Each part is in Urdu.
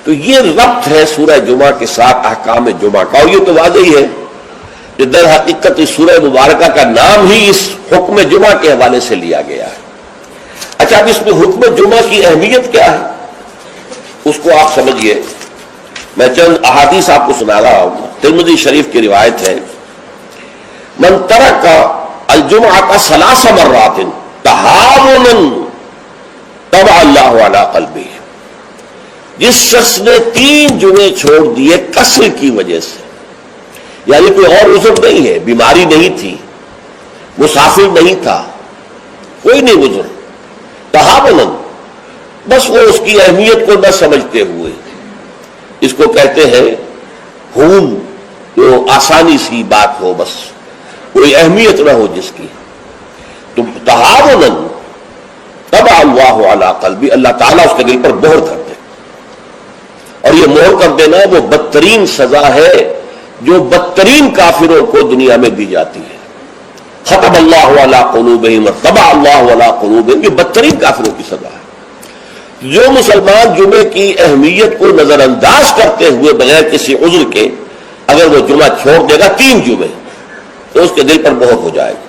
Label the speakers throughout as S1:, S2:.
S1: تو یہ ربط ہے سورہ جمعہ کے ساتھ احکام جمعہ کا، اور یہ تو واضح ہی ہے کہ در حقیقت اس سورہ مبارکہ کا نام ہی اس حکم جمعہ کے حوالے سے لیا گیا ہے۔ اچھا، اب اس میں حکم جمعہ کی اہمیت کیا ہے اس کو آپ سمجھیے۔ میں چند احادیث آپ کو سنا رہا ہوں۔ ترمذی شریف کی روایت ہے، من ترک الجمعہ ثلاث مرات تہاونا طبع اللہ علی قلبہ، جس شخص نے 3 جمعے چھوڑ دیے کسر کی وجہ سے، یعنی کوئی اور عذر نہیں ہے، بیماری نہیں تھی، مسافر نہیں تھا، کوئی نہیں عذر، تہاونا، بس وہ اس کی اہمیت کو نہ سمجھتے ہوئے، اس کو کہتے ہیں ہون، جو آسانی سی بات ہو، بس کوئی اہمیت نہ ہو جس کی، تو تہاونا طبع اللہ علی قلبی، اللہ تعالیٰ اس کے دل پر مہر کر دے۔ اور یہ مہر کر دینا وہ بدترین سزا ہے جو بدترین کافروں کو دنیا میں دی جاتی ہے۔ ختم اللہ علی قلوبہم طبع اللہ علی قلوبہم، یہ بدترین کافروں کی سزا ہے۔ جو مسلمان جمعے کی اہمیت کو نظر انداز کرتے ہوئے بغیر کسی عذر کے اگر وہ جمعہ چھوڑ دے گا 3 جمعے، تو اس کے دل پر مہر ہو جائے گا۔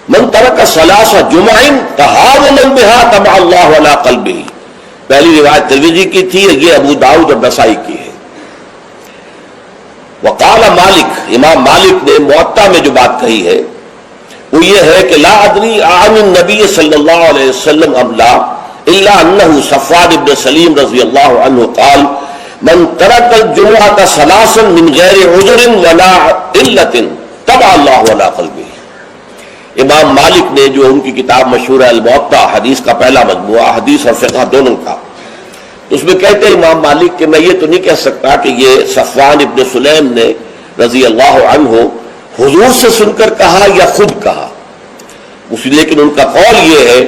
S1: من ترک ثلاث جمع تہاونا بہا طبع اللہ علی قلبہ، پہلی روایت ترمذی کی تھی، یہ ابو داؤد اور نسائی کی ہے۔ وقال مالک، امام مالک نے موطا میں جو بات کہی ہے وہ یہ ہے کہ لا ادری عن النبی صلی اللہ علیہ وسلم ام لا الا انہ صفوان بن سلیم رضی اللہ عنہ قال من ترک الجمعۃ ثلاثا من غیر عذر ولا علت طبع اللہ علی قلبہ۔ امام مالک نے جو ان کی کتاب مشہور ہے الموطا، حدیث کا پہلا مجموعہ، حدیث اور فقہ دونوں کا، اس میں کہتے ہیں امام مالک کہ میں یہ تو نہیں کہہ سکتا کہ یہ صفوان ابن سلیم نے رضی اللہ عنہ حضور سے سن کر کہا یا خود کہا، لیکن ان کا قول یہ ہے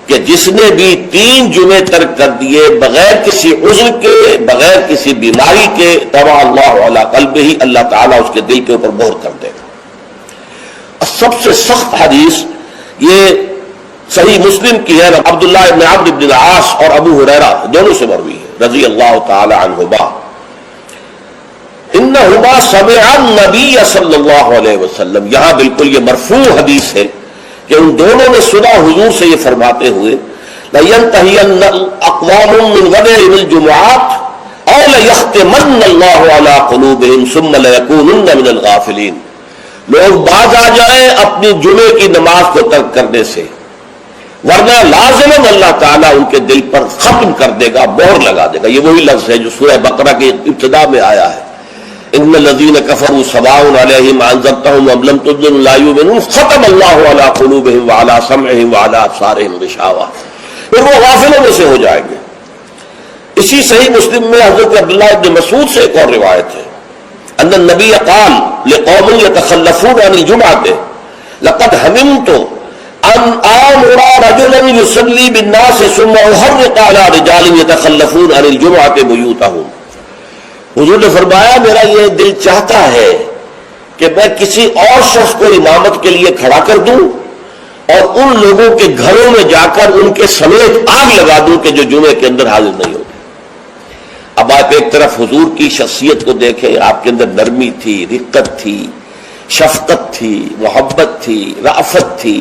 S1: کہ جس نے بھی 3 جمعے ترک کر دیے بغیر کسی عذر کے، بغیر کسی بیماری کے، طبع اللہ علی قلبہ ہی، اللہ تعالیٰ اس کے دل کے اوپر مہر کر دے گا۔ سب سے سخت حدیث یہ صحیح مسلم کی ہے، عبداللہ ابن عمرو بن العاص اور ابو ہریرہ دونوں سے مروی ہے رضی اللہ تعالی عنہما، انہما سمع النبی صلی اللہ علیہ وسلم، یہاں بالکل یہ مرفوع حدیث ہے کہ ان دونوں نے سنا حضور سے یہ فرماتے ہوئے لَيَنْتَهِيَنَّ أَقْوَامٌ مِّنْ غَدِرِ الْجُمُعَاتِ أَوْ لَيَخْتِمَنَّ اللَّهُ عَلَىٰ قُلُوبِهِمْ ثُمَّ لَيَكُونُنَّ مِنَ الْغَافِلِينَ، لوگ باز آ جائیں اپنی جمعے کی نماز کو ترک کرنے سے، ورنہ لازماً اللہ تعالیٰ ان کے دل پر ختم کر دے گا، مہر لگا دے گا۔ یہ وہی لفظ ہے جو سورہ بقرہ کی ابتدا میں آیا ہے، ان الذین کفروا سواء علیہم انذرتہم ام لم تنذرہم لا یؤمنون ختم اللہ علی قلوبہم وعلی سمعہم وعلی ابصارہم غشاوہ، پھر وہ غافلوں میں سے ہو جائیں گے۔ اسی صحیح مسلم میں حضرت عبداللہ ابن مسعود سے ایک اور روایت ہے، ان النبی قال لقوم یتخلفون عن الجمعۃ لقد ہممت ان آمر رجلا یصلی بالناس ثم احرق علی رجال یتخلفون عن الجمعۃ بیوتہم۔ حضور نے فرمایا میرا یہ دل چاہتا ہے کہ میں کسی اور شخص کو امامت کے لیے کھڑا کر دوں اور ان لوگوں کے گھروں میں جا کر ان کے سمیت آگ لگا دوں کہ جو جمعے کے اندر حاضر نہیں ہوتے۔ اب آپ ایک طرف حضور کی شخصیت کو دیکھیں، آپ کے اندر نرمی تھی، رقت تھی، شفقت تھی، محبت تھی، رأفت تھی،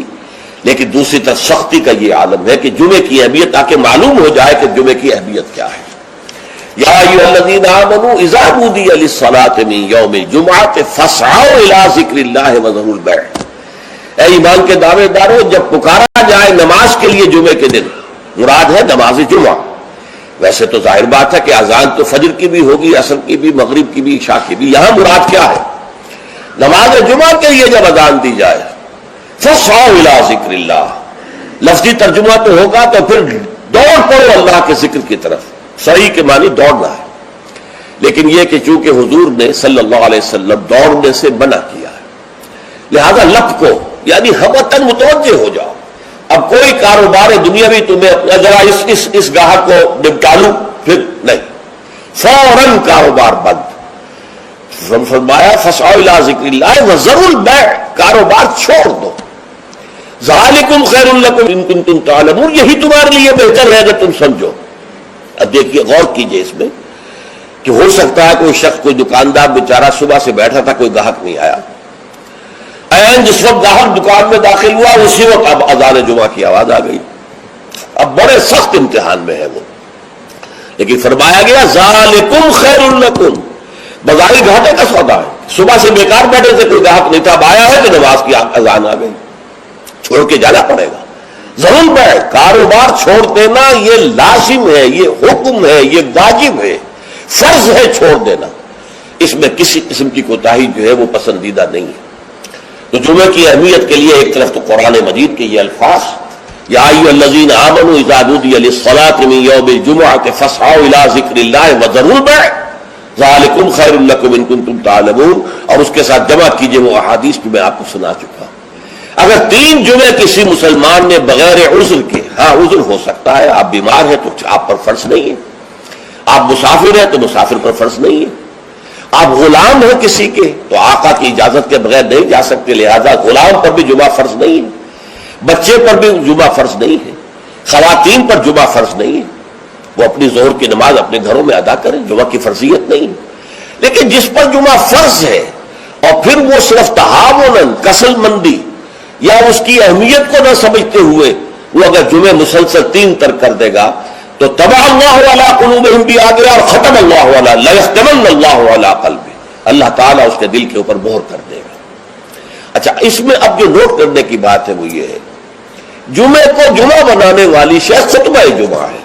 S1: لیکن دوسری طرف سختی کا یہ عالم ہے کہ جمعے کی اہمیت تاکہ معلوم ہو جائے کہ جمعے کی اہمیت کیا ہے۔ یا ایھا الذین آمنوا اذا نودی للصلاۃ من یوم الجمعۃ فاسعوا الی ذکر اللہ وذروا البیع، اے ایمان کے دعوے دارو، جب پکارا جائے نماز کے لیے جمعے کے دن، مراد ہے نماز جمعہ۔ ویسے تو ظاہر بات ہے کہ اذان تو فجر کی بھی ہوگی، عصر کی بھی، مغرب کی بھی، عشاء کی بھی، یہاں مراد کیا ہے؟ نماز جمعہ کے لیے جب اذان دی جائے فاسعوا الی ذکر اللہ، لفظی ترجمہ تو ہوگا تو پھر دوڑ پڑو اللہ کے ذکر کی طرف، صحیح کے معنی دوڑنا ہے، لیکن یہ کہ چونکہ حضور نے صلی اللہ علیہ وسلم دوڑنے سے منع کیا ہے، لہذا لپ کو یعنی ہمتاً متوجہ ہو جاؤ۔ اب کوئی کاروبار دنیاوی تمہیں ذرا اس گاہک کو نپٹا لوں، پھر نہیں، فوراً کاروبار بند۔ فرمایا فاسعوا الی ذکر اللہ وذروا البیع، کاروبار چھوڑ دو۔ ذالکم خیر لکم ان کنتم تعلمون، یہی تمہارے لیے بہتر ہے اگر تم سمجھو۔ اب دیکھیے غور کیجئے اس میں کہ ہو سکتا ہے کوئی شخص کوئی دکاندار بیچارہ صبح سے بیٹھا تھا، کوئی گاہک نہیں آیا، جس وقت گاہک دکان میں داخل ہوا اسی وقت اب اذان جمعہ کی آواز آ گئی. اب بڑے سخت امتحان میں ہے وہ، لیکن فرمایا گیا ذالکم خیر لکم، بظاہر گھاٹے کا سودا ہے، صبح سے بیکار بیٹھے تھے، کوئی گاہک نہیں تھا، اب آیا ہے کہ نماز کی اذان آ گئی، چھوڑ کے جانا پڑے گا. ضرور ہے کاروبار چھوڑ دینا، یہ لازم ہے، یہ حکم ہے، یہ واجب ہے، فرض ہے چھوڑ دینا، اس میں کسی قسم کی کوتاہی جو ہے وہ پسندیدہ نہیں ہے. تو جمعے کی اہمیت کے لیے ایک طرف تو قرآن مجید کے یہ الفاظ یا ایھا الذین آمنوا اذا نودی للصلاۃ من یوم الجمعۃ فاسعوا الی ذکر اللہ وذروا البیع ذالکم خیر لکم ان کنتم تعلمون، اور اس کے ساتھ جمع کیجئے وہ احادیث جو میں آپ کو سنا چکا. اگر 3 جمعے کسی مسلمان نے بغیر عذر کے، ہاں عذر ہو سکتا ہے، آپ بیمار ہیں تو آپ پر فرض نہیں ہے، آپ مسافر ہیں تو مسافر پر فرض نہیں ہے، آپ غلام ہیں کسی کے تو آقا کی اجازت کے بغیر نہیں جا سکتے، لہذا غلام پر بھی جمعہ فرض نہیں ہے، بچے پر بھی جمعہ فرض نہیں ہے، خواتین پر جمعہ فرض نہیں ہے، وہ اپنی ظہر کی نماز اپنے گھروں میں ادا کریں، جمعہ کی فرضیت نہیں ہے. لیکن جس پر جمعہ فرض ہے اور پھر وہ صرف تہاوناً کسل مندی یا اس کی اہمیت کو نہ سمجھتے ہوئے وہ اگر جمعے مسلسل 3 ترک کر دے گا تو طبع اللہ علی قلوبہم بھی آ گیا، اور ختم اللہ علی لیختمن اللہ علی قلبہ، اللہ تعالیٰ اس کے دل کے اوپر مہر کر دے گا. اچھا، اس میں اب جو نوٹ کرنے کی بات ہے وہ یہ ہے، جمعے کو جمعہ بنانے والی شے خطبہ جمعہ ہے.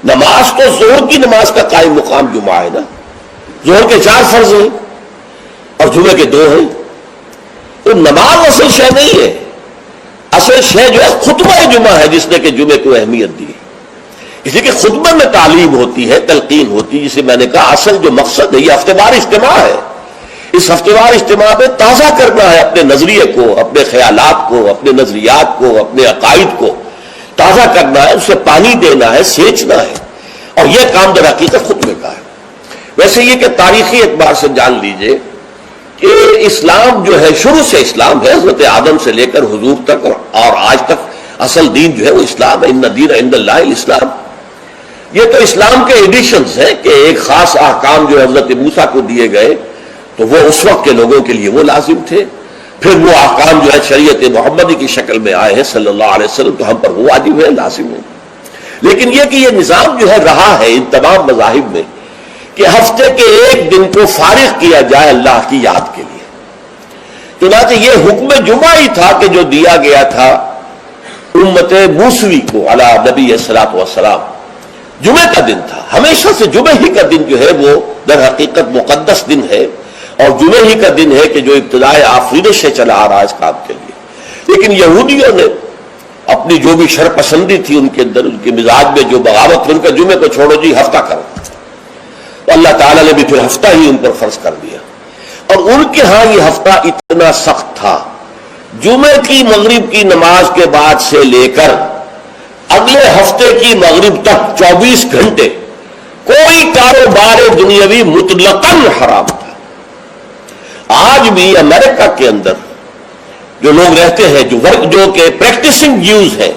S1: نماز تو ظہر کی نماز کا قائم مقام جمعہ ہے نا، ظہر کے 4 فرض ہیں اور جمعے کے 2 ہیں. تو نماز اصل شے نہیں ہے، اصل شے جو ہے خطبہ جمعہ ہے، جس نے کہ جمعے کو اہمیت دی. اسی کہ خطبہ میں تعلیم ہوتی ہے، تلقین ہوتی ہے، جسے میں نے کہا اصل جو مقصد ہے یہ ہفتہ وار اجتماع ہے. اس ہفتہ وار اجتماع میں تازہ کرنا ہے اپنے نظریے کو، اپنے خیالات کو، اپنے نظریات کو، اپنے عقائد کو تازہ کرنا ہے، اسے پانی دینا ہے، سینچنا ہے، اور یہ کام در حقیقت خطبے کا ہے. ویسے یہ کہ تاریخی اعتبار سے جان لیجئے کہ اسلام جو ہے شروع سے اسلام ہے، حضرت آدم سے لے کر حضور تک اور آج تک اصل دین جو ہے وہ اسلام ہے. ان الدین عند اللہ الاسلام. یہ تو اسلام کے ایڈیشنز ہیں کہ ایک خاص احکام جو حضرت موسیٰ کو دیے گئے تو وہ اس وقت کے لوگوں کے لیے وہ لازم تھے، پھر وہ احکام جو ہے شریعت محمدی کی شکل میں آئے ہیں صلی اللہ علیہ وسلم تو ہم پر وہ واجب ہے، لازم ہے. لیکن یہ کہ یہ نظام جو ہے رہا ہے ان تمام مذاہب میں کہ ہفتے کے ایک دن کو فارغ کیا جائے اللہ کی یاد کے لیے. چنانچہ یہ حکم جمعہ ہی تھا کہ جو دیا گیا تھا امت موسوی کو علی نبی الصلوۃ والسلام. جمعہ کا دن تھا، ہمیشہ سے جمعہ ہی کا دن جو ہے وہ در حقیقت مقدس دن ہے، اور جمعہ ہی کا دن ہے کہ جو ابتدائے آفریدش سے چلا آ رہا ہے اس کام کے لیے. لیکن یہودیوں نے اپنی جو بھی شر پسندی تھی ان کے اندر، ان کے مزاج میں جو بغاوت تھی، ان کا جمعے کو چھوڑو جی ہفتہ کرو. اللہ تعالیٰ نے بھی پھر ہفتہ ہی ان پر فرض کر دیا. اور ان کے ہاں یہ ہفتہ اتنا سخت تھا، جمعے کی مغرب کی نماز کے بعد سے لے کر اگلے ہفتے کی مغرب تک 24 گھنٹے کوئی کاروبار دنیاوی مطلقاً حرام تھا. آج بھی امریکہ کے اندر جو لوگ رہتے ہیں، جو کہ پریکٹسنگ جیوز ہیں،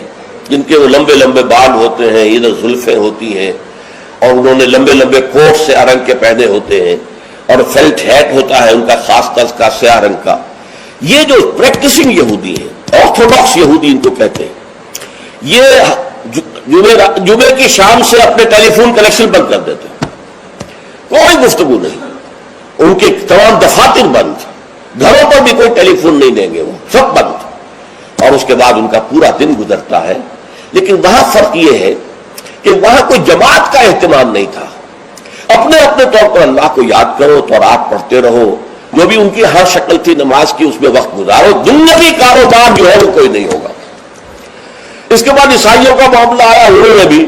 S1: جن کے وہ لمبے لمبے بال ہوتے ہیں، ادھر زلفیں ہوتی ہیں، اور انہوں نے لمبے لمبے کوٹ سے رنگ کے پہنے ہوتے ہیں، اور فیلٹ ہیٹ ہوتا ہے ان کا خاص طرز کا سیاہ رنگ کا. یہ جو پریکٹسنگ یہودی ہیں، آرتھوڈاکس یہودی ان کو کہتے ہیں، یہ جمعے کی شام سے اپنے ٹیلی فون کنیکشن بند کر دیتے ہیں، کوئی گفتگو نہیں، ان کے تمام دفاتر بند، گھروں پر بھی کوئی ٹیلی فون نہیں دیں گے، وہ سب بند، اور اس کے بعد ان کا پورا دن گزرتا ہے. لیکن وہاں فرق یہ ہے کہ وہاں کوئی جماعت کا اہتمام نہیں تھا، اپنے اپنے طور پر اللہ کو یاد کرو، تورات پڑھتے رہو، جو بھی ان کی ہر شکل تھی نماز کی اس میں وقت گزارو، دنیاوی کاروبار جو ہے وہ کوئی نہیں ہوگا. اس کے بعد عیسائیوں کا معاملہ آیا، انہوں نے بھی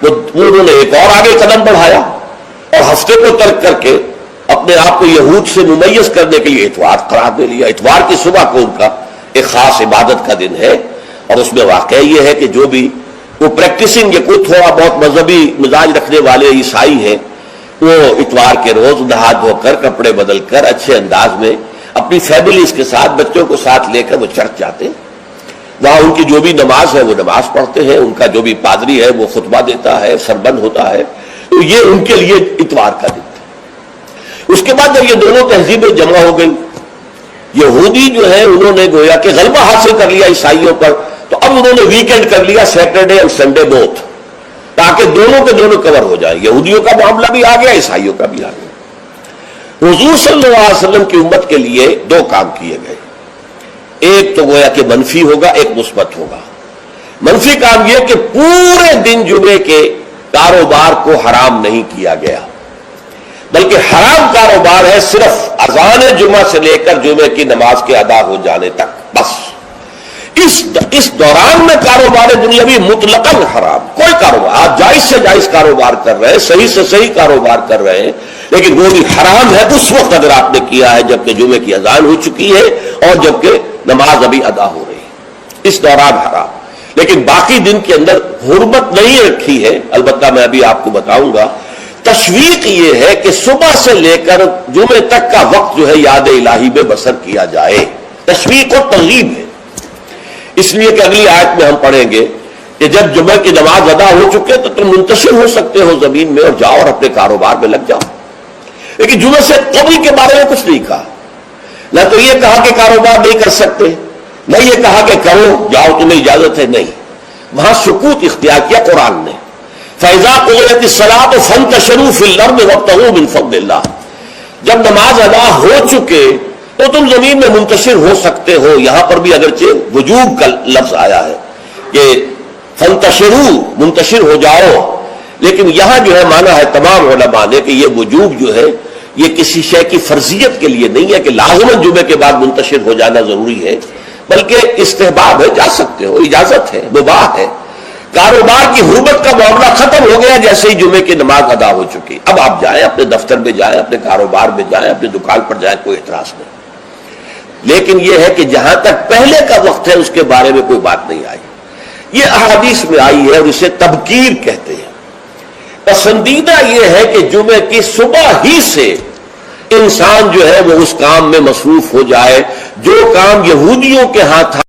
S1: انہوں نے ایک اور آگے قدم بڑھایا اور ہفتے کو ترک کر کے اپنے آپ کو یہود سے ممیز کرنے کے لیے اتوار قرار دے لیا. اتوار کی صبح کو ان کا ایک خاص عبادت کا دن ہے، اور اس میں واقعہ یہ ہے کہ جو بھی وہ پریکٹسنگ یا کوئی تھوڑا بہت مذہبی مزاج رکھنے والے عیسائی ہیں، وہ اتوار کے روز نہا دھو کر کپڑے بدل کر اچھے انداز میں اپنی فیملیز کے ساتھ، بچوں کو ساتھ لے کر وہ چرچ جاتے ہیں. وہاں ان کی جو بھی نماز ہے وہ نماز پڑھتے ہیں، ان کا جو بھی پادری ہے وہ خطبہ دیتا ہے، سربند ہوتا ہے، تو یہ ان کے لیے اتوار کا دن تھا۔ اس کے بعد جب یہ دونوں تہذیبیں جمع ہو گئی، یہودی جو ہے انہوں نے گویا کہ غلبہ حاصل کر لیا عیسائیوں پر، تو اب انہوں نے ویکینڈ کر لیا، سیٹرڈے اور سنڈے بوتھ، تاکہ دونوں کے دونوں کور ہو جائیں۔ یہودیوں کا معاملہ بھی آ گیا، عیسائیوں کا بھی آ گیا۔ حضور صلی اللہ علیہ وسلم کی امت کے لیے دو کام کیے گئے، ایک تو گویا کہ منفی ہوگا، ایک مثبت ہوگا۔ منفی کام یہ کہ پورے دن جمعے کے کاروبار کو حرام نہیں کیا گیا، بلکہ حرام کاروبار ہے صرف اذان جمعہ سے لے کر جمعے کی نماز کے ادا ہو جانے تک، بس اس دوران میں کاروبار دنیاوی مطلقاً حرام۔ کوئی کاروبار آپ جائز سے جائز کاروبار کر رہے ہیں، صحیح سے صحیح کاروبار کر رہے ہیں، لیکن وہ بھی حرام ہے اس وقت اگر آپ نے کیا ہے جبکہ جمعے کی اذان ہو چکی ہے اور جبکہ نماز ابھی ادا ہو رہی ہے، اس دوران حرام۔ لیکن باقی دن کے اندر حرمت نہیں رکھی ہے، البتہ میں ابھی آپ کو بتاؤں گا۔ تشویق یہ ہے کہ صبح سے لے کر جمعے تک کا وقت جو ہے یاد الہی میں بسر کیا جائے، تشویق و ترغیب ہے۔ اس لیے کہ اگلی آیت میں ہم پڑھیں گے کہ جب جمعہ کی نماز ادا ہو چکے تو تم منتشر ہو سکتے ہو زمین میں اور جاؤ اور اپنے کاروبار میں لگ جاؤ۔ لیکن جمعہ سے قبل کے بارے میں کچھ نہیں کہا، نہ تو یہ کہا کہ کاروبار نہیں کر سکتے، نہ یہ کہا کہ کرو، جاؤ تمہیں اجازت ہے، نہیں، وہاں سکوت اختیار کیا قرآن نے۔ فَإِذَا قُضِيَتِ الصَّلَاةُ فَانتَشِرُوا فِي الْأَرْضِ وَابْتَغُوا مِن فَضْلِ اللَّهِ، جب نماز ادا ہو چکے تو تم زمین میں منتشر ہو سکتے ہو۔ یہاں پر بھی اگرچہ وجوب کا لفظ آیا ہے کہ فَانتَشِرُوا، منتشر ہو جاؤ، لیکن یہاں جو ہے مانا ہے تمام علماء نے کہ یہ وجوب جو ہے یہ کسی شے کی فرضیت کے لیے نہیں ہے کہ لازماً جمعے کے بعد منتشر ہو جانا ضروری ہے، بلکہ استحباب ہے، جا سکتے ہو، اجازت ہے، مباح ہے۔ کاروبار کی حرمت کا معاملہ ختم ہو گیا جیسے ہی جمعے کی نماز ادا ہو چکی، اب آپ جائیں، اپنے دفتر میں جائیں، اپنے کاروبار میں جائیں، اپنی دکان پر جائیں، کوئی اعتراض نہیں۔ لیکن یہ ہے کہ جہاں تک پہلے کا وقت ہے اس کے بارے میں کوئی بات نہیں آئی، یہ احادیث میں آئی ہے اور اسے تبکیر کہتے ہیں۔ پسندیدہ یہ ہے کہ جمعے کی صبح ہی سے انسان جو ہے وہ اس کام میں مصروف ہو جائے جو کام یہودیوں کے ہاں تھا